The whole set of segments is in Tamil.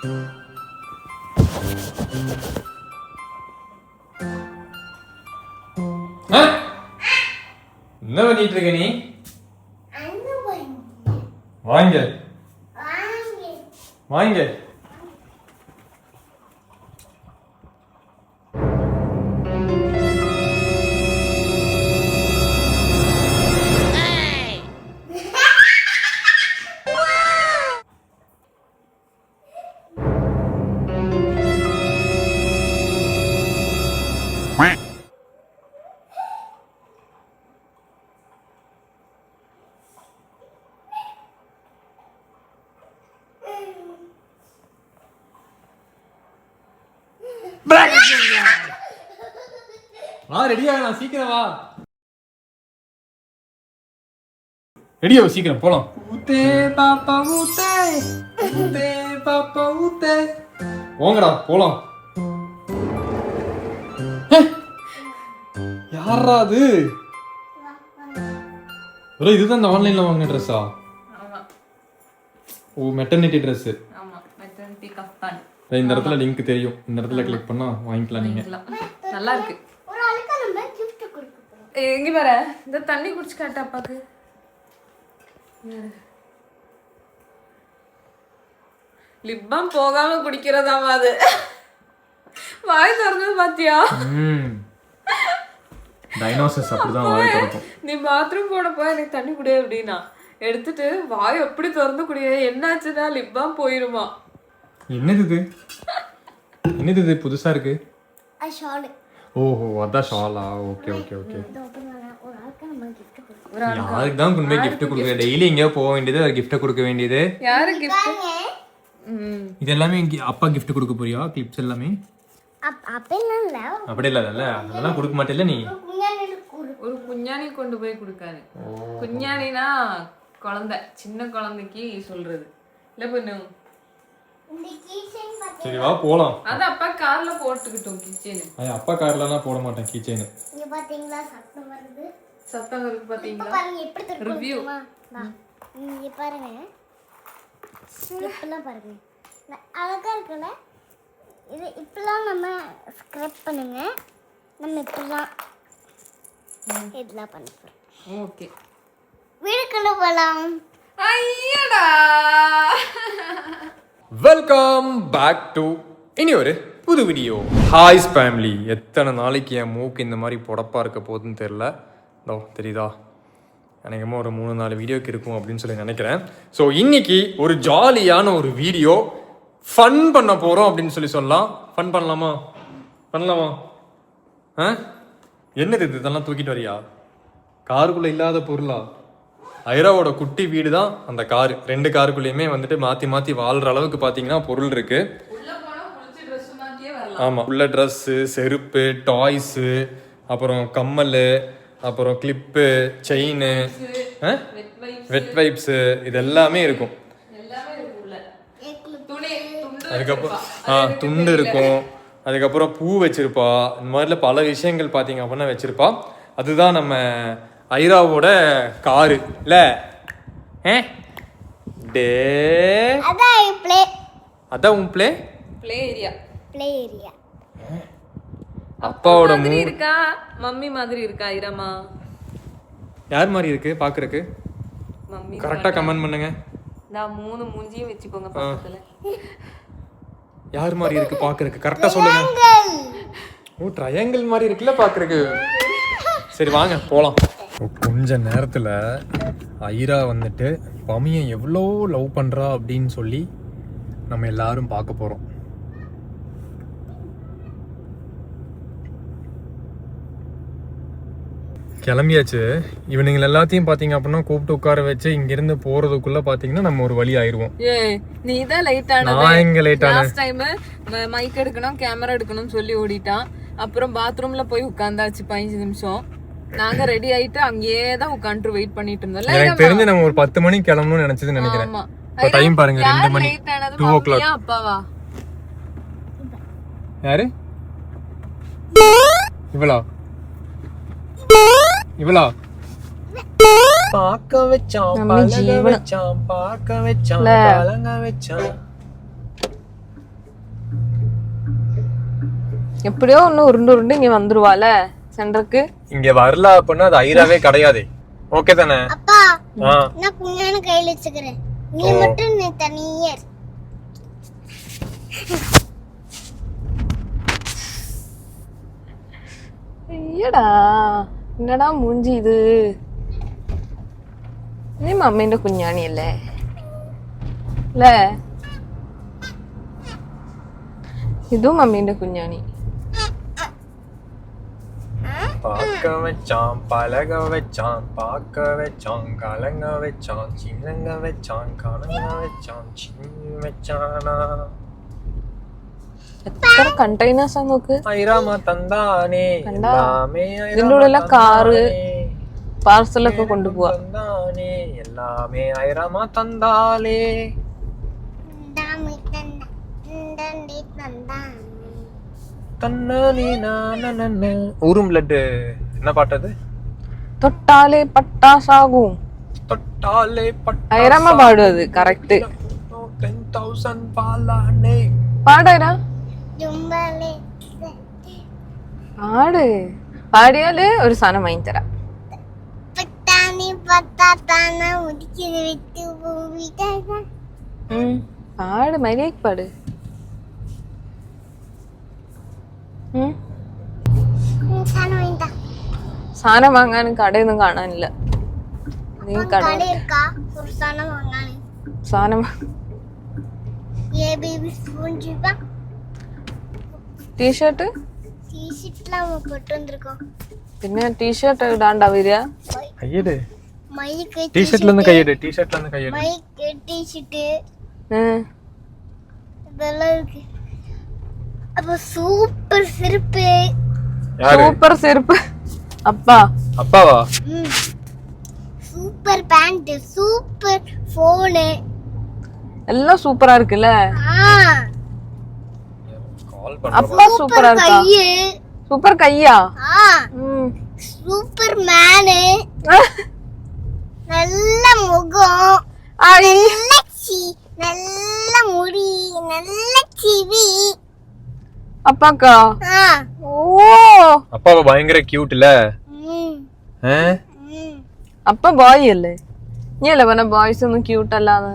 என்ன பண்ணிட்டு இருக்க நீ? வாங்க வாங்க. ரெடியா? நான் சீக்கிரம் வா. ரெடியா? சீக்கிரம் போலாம். ஊத்தே பாப்பா ஊத்தே, ஊத்தே பாப்பா ஊத்தே. போங்கடா போலாம். யாரா அது? இதுதான் இந்த ஆன்லைன்ல வாங்கின ட்ரெஸ்ஸா? ஓ, மெட்டர்னிட்டி ட்ரெஸ். ஆமா, மெட்டர்னிட்டி கஃப்தான். இந்த இடத்துல லிங்க் தெரியும். இந்த இடத்துல கிளிக் பண்ணா வாங்கிக்கலாம் நீங்க. நல்லா இருக்கு. ஒரு ஆளுக்கு நம்ம gift கொடுக்க போறோம். எங்க வர? இந்த தண்ணி குடிச்சு காட்டு அப்பாக்கு. லிப் பாம் போகாம குடிக்கிறதாமா அது. வாய் திறந்து பாத்தியா? டைனோசர்ஸ் அப்படிதான் வாய் திறக்கும். நீ பாத்ரூம் போன போய் எனக்கு தண்ணி குடி அப்படினா எடுத்துட்டு வாய் எப்படி திறந்து குடிய? என்னாச்சுன்னா லிப் பாம் போயிருமா? என்னது இது? என்னது இது புதுசா இருக்கு? ஷால். ஓஹோ, அதான் ஷாலா? Okay okay okay. யாருக்கு தான் கொண்டு போய் கிஃப்ட் கொடுக்க? டெய்லி எங்கேயோ போக வேண்டியது, ஒரு கிஃப்ட் கொடுக்க வேண்டியது. யாரு கிஃப்ட்? இது எல்லாமே அப்பா கிஃப்ட் கொடுக்க போறியா? கிளிப்ஸ் எல்லாமே அப்படி இல்ல அதெல்லாம் கொடுக்க மாட்டேல்ல நீ? ஒரு குஞ்ஞானி கொண்டு போய் கொடுக்காது. குஞ்ஞானினா குழந்தை, சின்ன குழந்தைக்கு சொல்றது இல்ல பொண்ணு. சரி வா போலாம். அது அப்பா கார்ல போட்டுக்கிட்டோம் கீச்சேன். அப்பா கார்லலாம் போட மாட்டேன் கீச்சேன். இங்க பாத்தீங்களா சத்தம் வருது? சத்தம் வருது பாத்தீங்களா? பாருங்க எப்படி தெரியுமா? ரிவ்யூ. இங்க பாருங்க. ஸ்லிப்லாம் பாருங்க. அழகா இருக்குல? இது இப்பலாம் நம்ம ஸ்கிரப் பண்ணுங்க. நம்ம இப்பலாம் இதெல்லாம் பண்ணுறோம். ஓகே, வீடுக்குள்ள போலாம். ஐயடா. வெல்கம் பேக் டு இனி ஒரு புது வீடியோ. ஹாய்ஸ் ஃபேமிலி. எத்தனை நாளைக்கு என் மூக்கு இந்த மாதிரி புடப்பா இருக்க போகுதுன்னு தெரில. இதோ தெரியுதா? அநேகமாக ஒரு 3-4 வீடியோக்கு இருக்கும் அப்படின்னு சொல்லி நினைக்கிறேன். ஸோ இன்னைக்கு ஒரு ஜாலியான ஒரு வீடியோ, ஃபன் பண்ண போகிறோம் அப்படின்னு சொல்லலாம். ஃபன் பண்ணலாமா? பண்ணலாமா? என்னது இது? இதெல்லாம் தூக்கிட்டு வரியா? காருக்குள்ளே இல்லாத பொருளா? ஐராவோட குட்டி வீடு தான் அந்த காரு. 2 காருக்குள்ளேயுமே வந்துட்டு மாற்றி மாற்றி வாழ்கிற அளவுக்கு பார்த்தீங்கன்னா பொருள் இருக்கு. ஆமாம், உள்ள ட்ரெஸ்ஸு, செருப்பு, டாய்ஸு, அப்புறம் கம்மல், அப்புறம் கிளிப்பு, செயின், வெட் வைப்ஸு, இது எல்லாமே இருக்கும். அதுக்கப்புறம் துண்டு இருக்கும். அதுக்கப்புறம் பூ வச்சிருப்பா. இந்த மாதிரில பல விஷயங்கள் பார்த்தீங்க அப்படின்னா வச்சிருப்பா. அதுதான் நம்ம ஐராவோட காரு இல்ல? டே அதான் உன் பிளே ஏரியா. அப்பாவோட மாதிரி இருக்கா, மம்மி மாதிரி இருக்கா ஐராமா? யார் மாதிரி இருக்கு பாக்குறதுக்கு? மம்மி. கரெக்டா கமெண்ட் பண்ணுங்க. நான் 3 மூஞ்சியும் வெச்சுக்கோங்க பக்கத்துல. யார் மாதிரி இருக்கு பாக்குறதுக்கு? கரெக்டா சொல்லுங்க. ஓ, ட்ரையாங்கிள் மாதிரி இருக்குல்ல பாக்குறதுக்கு. சரி வாங்க போலாம். கொஞ்ச நேரத்துல ஐரா வந்துட்டு பமியை எவ்வளோ லவ் பண்றா அப்படின்னு சொல்லி நம்ம எல்லாரும் பார்க்க போறோம். கிளம்பியாச்சு. இவனுங்க எல்லாத்தையும் பாத்தீங்க அப்படின்னா கூப்பிட்டு உட்கார வச்சு இங்கிருந்து போறதுக்குள்ள பாத்தீங்கன்னா நம்ம ஒரு வழி ஆயிருவோம். நீ தான் லேட் ஆன. நான் எங்க லேட் ஆன? லாஸ்ட் டைம் மைக் எடுக்கணும், கேமரா எடுக்கணும்னு சொல்லி ஓடிட்டான். அப்புறம் பாத்ரூம்ல போய் உட்கார்ந்தாச்சு 15 நிமிஷம். நாங்க ரெடி ஆயிட்டு அங்கேயே தான் உட்கார்ந்து வெயிட் பண்ணிட்டு இருந்தோம். எனக்கு தெரிஞ்சு நம்ம ஒரு 10 மணிக்கு கிளம்பணும்னு நினைச்சது நினைக்கிறேன். இப்போ டைம் பாருங்க 2 மணி. 2 o'clock. அப்பாவா? யாரு இவளா? இவளா? பாக்க வச்சான் பழக வச்சான், பாக்க வச்சான் பழங்க வச்சான். எப்படியோ ஒண்ணு உருண்டு உருண்டு இங்க வந்துருவால சென்டருக்கு. இங்க வரல அப்படின்னா அது ஐராவே கிடையாது. ஓகே தானே? அப்பா ஆ நான் குஞ்சான கையில வச்சுக்கிறேன், நீ மட்டும் நீ தனியே இரு. ஐயடா என்னடா மூஞ்சி ഇത്. നീ മമ്മീന്റെ കുഞ്ഞാണിയല്ലേ അല്ലേ? ഇതും മമ്മീന്റെ കുഞ്ഞാണി. பாக்க வச்சான் பழக வச்சான் பார்க்க வச்சான் கலங்க வச்சான் சின்னங்க வச்சான் கலங்க வச்சான் சின்ன வச்சானா എത്ര കണ്ടെയ്നേഴ്സ് ആ നോക്ക്. ஐராமா தந்தானே எல்லாமே ഇതിന്റെ ഉള്ളിലെ കാറ് പാർസലൊക്കെ കൊണ്ടുപോവാ. தந்தானே எல்லாமே ஐராமா தந்தாலே டாமி தந்தா தண்டி தந்தா தன்னானே நானனன ஊரும் லட்டு. என்ன பாட்டு அது? തൊട്ടാലേ പട്ടാസാകും. தொட்டாலே ഐറമ്മ പാടും അത് കറക്റ്റ്. 10,000 பாலானே പാടേരാ ജുംബാലേ പാട്. പാടിയാല് ഒരു സാധനം വാങ്ങി തരാം. പട്ടാനി പട്ടാത്താന മുടിച്ചിന് വിട്ടു പോവിട്ടാ. പാട് മര്യാദക്ക് പാട്. സാധനം വാങ്ങാനും കടയൊന്നും കാണാനില്ല. നീ കട கடை இருக்கா ஒரு சானம் வாங்கணும். സാധനം ஏ பேபி ஸ்பூன் ஜிபா ടീഷർട്ട് டீஷர்ட்லாம் போட்டு வந்திருக்கோம். പിന്നെ ടീഷർട്ട് ഇടാണ്ടാ വരിക. கையெடு மைக்கு டி-ஷர்ட்ல இருந்து கையெடு டி-ஷர்ட்ல இருந்து கையெடு மைக்கு டீஷர்ட் இதெல்லாம் இருக்கு. அப்ப சூப்பர் செருப்பு. யாரு? സൂപ്പർ ചെരുപ്പ്. അപ്പാ அப்பாவா? சூப்பர் பேண்ட், சூப்பர் போனு. എല്ലാം സൂപ്പറാ இருக்குல்ல. கால் அப்பா சூப்பரா இருக்கா? கையு. சூப்பர் கையா? Super menu. நல்ல முகம், நல்ல முடி, நல்ல சிவி. அப்பாக்கா? ஓ அப்பாவை பயங்கர கியூட்ல. അപ്പ ബോയ് അല്ലേ? നീ അല്ലേ പറഞ്ഞ ബോയ്സ് ഒന്നും ക്യൂട്ട് അല്ലാന്ന്?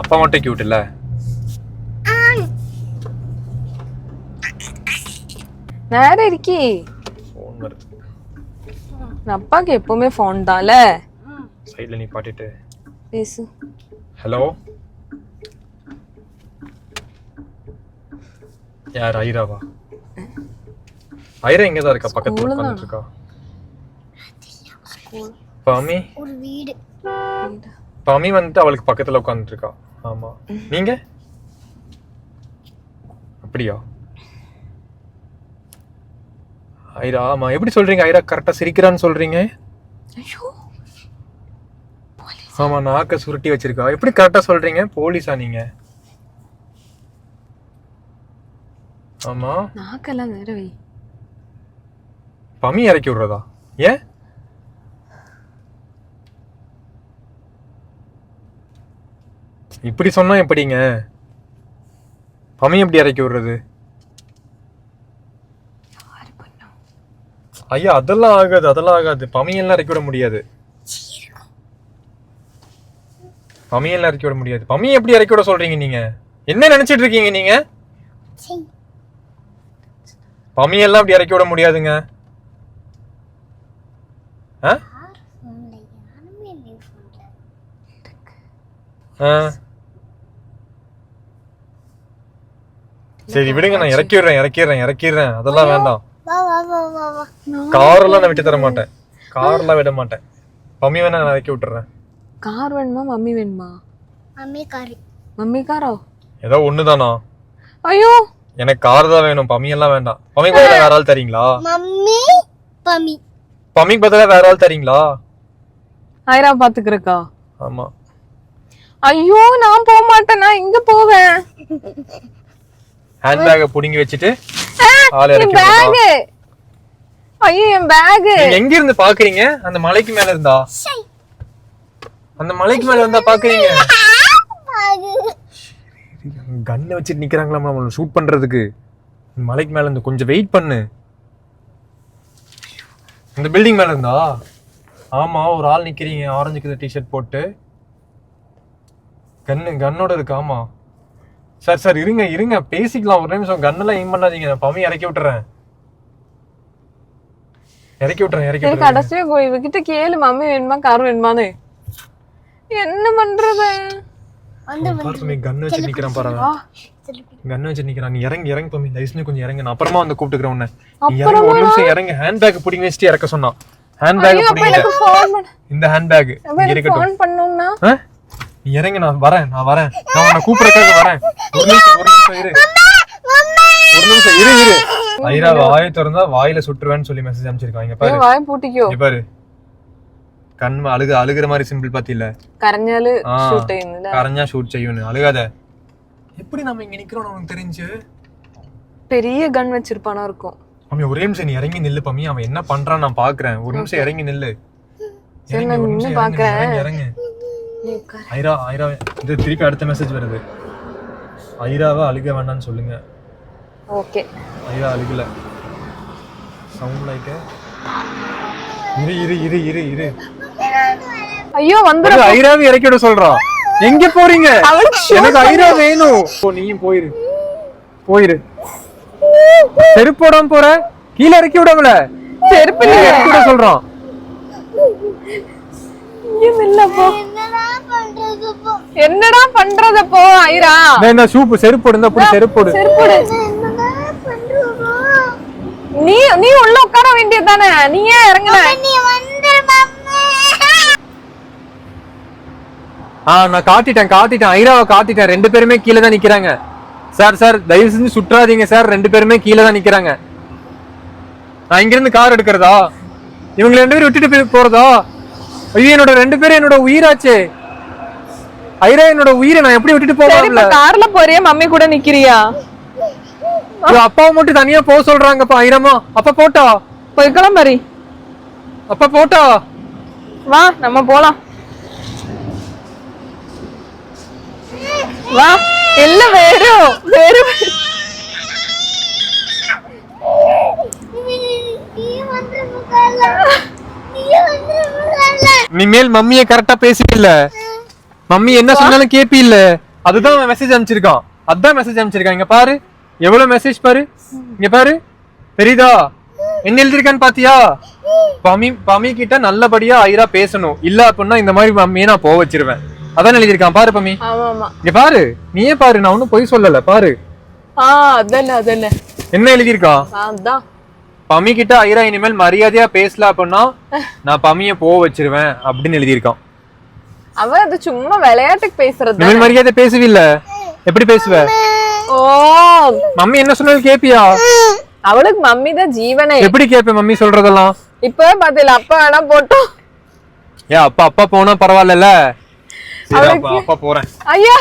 அப்பா மட்டும் கியூட் இல்ல? നേരെ ഇരിക്കേ. ஃபோன் வருது. அப்பாக்கு எப்பவுமே ஃபோன் தான்ல. சைடுல நீ பாட்டிட்டு பேசு. ஹலோ யார்? ஐராவா? ஐரா இங்க தான் இருக்கா, பக்கத்துல உட்கார்ந்துட்டு இருக்கா. பாமி ஒரு வீடு. பாமி வந்துட்டு அவளுக்கு பக்கத்துல உட்கார்ந்துட்டு இருக்கா. ஆமா. நீங்க அப்படியா? ஐரா ஆமா. எப்படி சொல்றீங்க ஐரா கரெக்டா சிரிக்கிறான்னு சொல்றீங்க? ஐயோ ஆமா, நாக்க சுருட்டி வச்சிருக்கா. எப்படி கரெக்டா சொல்றீங்க? போலீஸா நீங்க? ஆமா. நாக்கெல்லாம் நேர வை. பமி இறக்கி விடுறதா? ஏன்? இப்படி சொன்னா எப்படிங்க? பமி எப்படி இறக்கி விடுறது? ஐயா அதெல்லாம் ஆகாது, அதெல்லாம் ஆகாது. பமியெல்லாம் இறக்கி விட முடியாது. பமியெல்லாம் இறக்கி விட முடியாது. பமி எப்படி இறக்கி விட சொல்றீங்க நீங்க? என்ன நினைச்சிட்டு இருக்கீங்க நீங்க? பமியெல்லாம் அப்படி இறக்கி விட முடியாதுங்க. சரி விடுங்க, நான் இறக்கிடுறேன். அதெல்லாம் வேண்டாம். வா வா வா வா வா. காரெல்லாம் நான் விட்டு தர மாட்டேன். கார்லாம் விட மாட்டேன். பம்மி வேணா நான் இறக்கி விட்டுறேன். கார் வேணுமா மம்மி வேணுமா? Mummy car. மம்மி காரோ? ஏதோ ஒண்ணுதானா? ஐயோ எனக்கு கார் தான் வேணும், பம்மி எல்லாம் வேண்டாம். பம்மி பதிலா வேற ஆள் தரீங்களா? மம்மி பம்மி. பம்மிக்கு பதிலா வேற ஆள் தரீங்களா? ஐரா பாத்துக்கிறக்கா? ஆமா. ஐயோ நான் போக மாட்டேன். நான் எங்க போவேன்? ஹேண்ட் பேக்க புடிங்கி வச்சிட்டு ஆளை என் இறக்கி பேக். ஐயோ என் பேக். நீங்க எங்க இருந்து பாக்குறீங்க? அந்த மலைக்கு மேல இருந்தா? அந்த மலைக்கு மேல இருந்தா பாக்குறீங்க? கன்னை வச்சுட்டு நிக்கிறாங்களா நம்மள ஷூட் பண்றதுக்கு. மலைக்கு மேல இருந்து கொஞ்சம் வெயிட் பண்ணு. இந்த பில்டிங் மேல இருந்தா? ஆமா, ஒரு ஆள் நிக்கிறீங்க ஆரஞ்சு கலர் டிஷர்ட் போட்டு. கன்னோட இருக்கு. ஆமா சார் இருங்க பேசிக்கலாம் ஒரு நிமிஷம். கன்னெல்லாம் எய்ம் பண்ணாதீங்க. நான் பம்மி இறக்கி விட்டுறேன். கடைசியா இவகிட்ட கேளு, மம்மி வேணுமா கார் வேணுமான்னு. என்ன பண்றது? கன்னு வச்சு நிக்கிறான் பாரு. கன்னு வச்சு நிக்கிறான். நீ இறங்கி பம்மி, தயவுசெஞ்சு கொஞ்சம் இறங்க. நான் அப்புறமா வந்து கூப்பிட்டுக்கிறேன் உன்னை. நீ இறங்க, ஒரு நிமிஷம் இறங்க. ஹேண்ட் பேக் பிடிங்க வச்சுட்டு இறக்க சொன்னான். ஹேண்ட் பேக் பிடிங்க. இந்த ஹேண்ட் பேக் ஃபோன் பண்ணனும்னா நீ இறங்க. நான் வரேன். நான் உன்னை கூப்பிடறதுக்காக வரேன். ஒரு நிமிஷம் இரு. ஐரா வாயை திறந்தா வாயில சுட்டுருவேன்னு சொல்லி மெசேஜ் அனுப்பிச்சிருக்காங்க. பாரு வாய் பூட்டிக்கோ. பாரு கண் அழுகுற மாதிரி சிம்பிள் பாத்தில. கரஞ்சா ஷூட் செய்யணும். அழுகாத. எப்படி நம்ம இங்க நிக்கிறோம் உனக்கு தெரிஞ்சு? பெரிய கன் வச்சிருப்பானா இருக்கும். மம்மி ஒரே நிமிஷம் நீ இறங்கி நில்லு பம்மி. அவன் என்ன பண்றான் நான் பாக்குறேன். ஒரு நிமிஷம் இறங்கி நில்லு. சரி நான் நின்னு பாக்குறேன். இறங்கு. ஐரா இது திருப்பி அடுத்த மெசேஜ் வருது. ஐராவை அழுக வேண்டாம்னு சொல்லுங்க. ஓகே. ஐரா அழுகல. Sound like. இரு. ஐயோ வந்துரு. ஐராவை இறக்கி விட சொல்றான். எங்க போறீங்க? எனக்கு ஐரா வேணும். நீயும் போயிரு. செருப்பு போடாம போற. கீழே இறக்கி விடாமல. செருப்பு இறக்கி விட சொல்றான். என்னடா பண்றது போ ஐரா. நான் செருப்பு போடுந்தா புடி. செருப்பு போடு. நீ உள்ள உட்கார வேண்டியதுதானே. நீ ஏன் இறங்கல? நான் காட்டிட்டேன். ஐராவை காட்டிட்டேன். 2 பேருமே கீழே தான் நிக்கிறாங்க. சார் தயவு செஞ்சு சுற்றாதீங்க சார். 2 பேருமே கீழே தான் நிக்கிறாங்க. நான் இங்க இருந்து கார் எடுக்கிறதா? இவங்க 2 பேரும் விட்டுட்டு போறதா? ஐயோ என்னோட 2 பேரும் என்னோட உயிராச்சே. ஐரா என்னோட உயிரை நான் எப்படி விட்டுட்டு போகல? கார்ல போறியா மம்மி கூட நிக்கிறியா? அப்பாவை மட்டும் தனியா போக சொல்றாங்கப்பா. ஐரமா அப்பா போட்டா போய்க்கலாம் பாரி. அப்பா போட்டா வா நம்ம போலாம். வா இல்ல வேறு இனிமேல் மம்மியை கரெக்டா பேசிக்கல. மம்மி என்ன சொன்னாலும் கேப்பி இல்ல. அதுதான் மெசேஜ் அனுப்பிச்சிருக்கான். இங்க பாரு எவ்வளவு மெசேஜ் பாரு. இங்க பாரு தெரியுதா என்ன எழுதிருக்கான்னு பாத்தியா? பமி கிட்ட நல்லபடியா ஐரா பேசணும். இல்ல அப்படின்னா இந்த மாதிரி மம்மியை நான் போக வச்சிருவேன். அதான் எழுதிருக்கான் பாரு பமி. இங்க பாரு நீயே பாரு. நான் ஒன்னும் பொய் சொல்லல. பாரு என்ன எழுதிருக்கான். பமி கிட்ட ஐரா இனிமேல் மரியாதையா பேசல அப்படின்னா நான் பமிய போக வச்சிருவேன் அப்படின்னு எழுதிருக்கான். அவன் அது சும்மா விளையாட்டுக்கு பேசுறது. இனிமேல் மரியாதை பேசுவில்ல. எப்படி பேசுவ? ஓ மம்மி என்ன சொன்னாலும் கேப்பியா? அவளுக்கு மம்மி தான் ஜீவனே. எப்படி கேப்ப மம்மி சொல்றதெல்லாம்? இப்ப பாத்தீங்களா அப்பா வேணா போட்டோம். அப்பா போனா பரவாயில்ல. அப்பா போறேன். ஐயா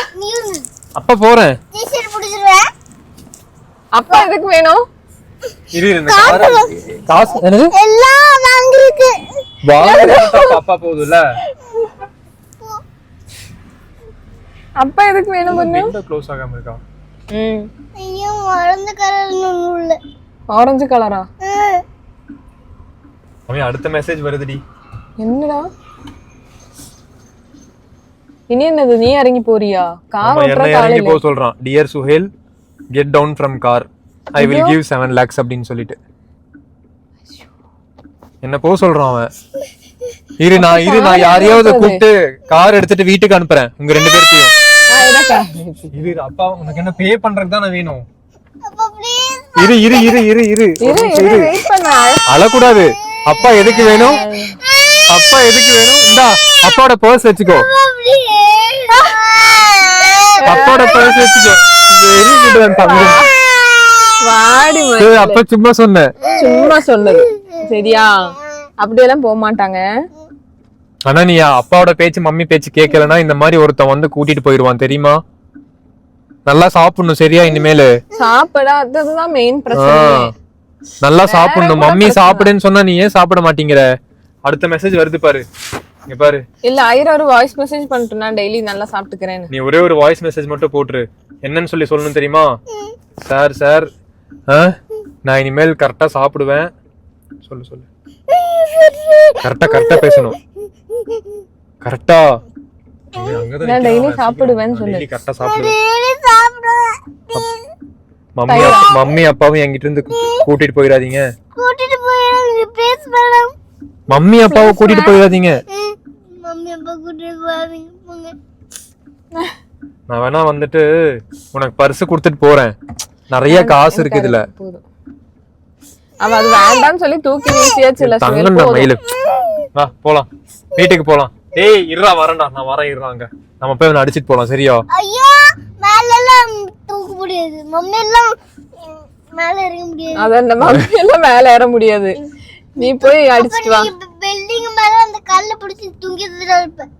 அப்பா போறேன். அப்பா எதுக்கு வேணும்? காசு என்னது எல்லாம் வாங்கிருக்கு. அப்பா போகுதுல்ல. அப்பா எதுக்கு வேணும்? விண்டோ க்ளோஸ் ஆகாம இருக்கா? ஐயோ ஆரஞ்சு கலர் உள்ள. ஆரஞ்சு கலரா? மம்மி அடுத்த மெசேஜ் வருதுடி. என்னடா இனி என்னது? நீ இறங்கி போறியா? கார் ஓட்டற காலையில இறங்கி போ சொல்றான். Dear Suhail get down from car. I will give 7 lakhs அப்படின்னு சொல்லிட்டு என்ன போ சொல்றான் அவன். இரு நான் யாரையாவது கூப்பிட்டு கார் எடுத்துட்டு வீட்டுக்கு அனுப்புறேன் உங்க 2 பேர்த்தையும். இரு அப்பா உனக்கு என்ன பே பண்றதுக்கு தான் வேணும். அப்பா ப்ளீஸ் இரு அழக்கூடாது. அப்பா எதுக்கு வேணும்? இந்தா அப்பாவோட பர்ஸ் வச்சுக்கோ. அப்பாவோட பர்ஸ் வச்சுக்கோ. வெரி குட் தம்பி. வாடி அப்பா சும்மா சொன்னது சரியா? அப்படியெல்லாம் போக மாட்டாங்க. ஆனா நீ அப்பாவோட பேச்சு மம்மி பேச்சு கேட்கலன்னா இந்த மாதிரி ஒருத்தன் வந்து கூட்டிட்டு போயிடுவான் தெரியுமா? நல்லா சாப்பிடணும் சரியா? இனிமேலு சாப்பிடாததுதான் மெயின் பிரச்சனை. நல்லா சாப்பிடணும். மம்மி சாப்பிடுன்னு சொன்னா நீ ஏன் சாப்பிட மாட்டேங்கிற? அடுத்த மெசேஜ் வருது பாரு. இங்க பாரு. இல்ல ஐரா ஒரு வாய்ஸ் மெசேஜ் பண்ணிட்டு நான் டெய்லி நல்லா சாப்பிட்டுக்கிறேன். நீ ஒரே ஒரு வாய்ஸ் மெசேஜ் மட்டும் போட்டுரு. என்னன்னு சொல்லி சொல்லணும் தெரியுமா? சார் சார் நான் இனிமேல் கரெக்டா சாப்பிடுவேன். சொல்லு சொல்லு. கரெக்டா பேசணும். கரெக்டா நான் டெய்லி சாப்பிடுவேன்னு சொல்லு. கரெக்டா சாப்பிடுவேன். மம்மி அப்பாவும் என்கிட்ட இருந்து கூட்டிட்டு போயிடாதீங்க. கூட்டிட்டு போயிடாதீங்க ப்ளீஸ் மேடம். மம்மி அப்பாவை கூட்டிட்டு போயிடாதீங்க. மம்மி அப்பா கூட்டிட்டு போகாதீங்க போங்க. நான் வேணா வந்துட்டு உனக்கு பர்ஸ் கொடுத்துட்டு போறேன். நிறைய காசு இருக்கு இதுல. அவ அது வேண்டாம்னு சொல்லி தூக்கி வீசியாச்சு. இல்ல தங்கண்ணா மயிலு. வா போலாம், வீட்டுக்கு போலாம். ஏய் இருடா வரேன்டா, நான் வரேன் இருடா. அங்க நம்ம போய் அவனை அடிச்சிட்டு போலாம். சரியா? ஐயோ மேல எல்லாம் தூக்க முடியாது. மம்மி எல்லாம் மேல ஏற முடியாது. அத மம்மி எல்லாம் மேல ஏற முடியாது. நீ போய் அடிச்சிட்டு வா. பில்டிங் மேல அந்த கல்ல பிடிச்சி தூங்கிட்டு இருப்பேன்.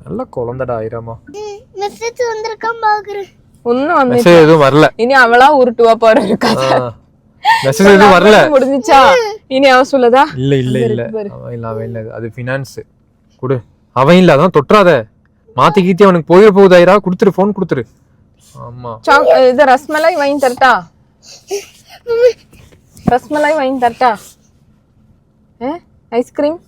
நல்ல குழந்தைடா ஐரமா. மெசேஜ் வந்திருக்கான் பாக்குறேன். ஒண்ணும் வந்து மெசேஜ் எதுவும் வரல. இனி அவளா உருட்டுவா பாரு இருக்காத. மெசேஜ் எதுவும் வரல. முடிஞ்சிச்சா? இனி அவ சொல்லதா? இல்ல இல்ல இல்ல அவன் இல்ல அது ஃபினான்ஸ். குடு. அவன் இல்ல, அதான் தொட்றாத. மாத்தி கீத்தி அவனுக்கு போயிட போகுது ஐரா. குடுத்துரு, போன் குடுத்துரு. ஆமா இது ரஸ்மலாய் வாங்கி தரட்டா? ரஸ்மலாய் வாங்கி தரட்டா? ஐஸ்கிரீம்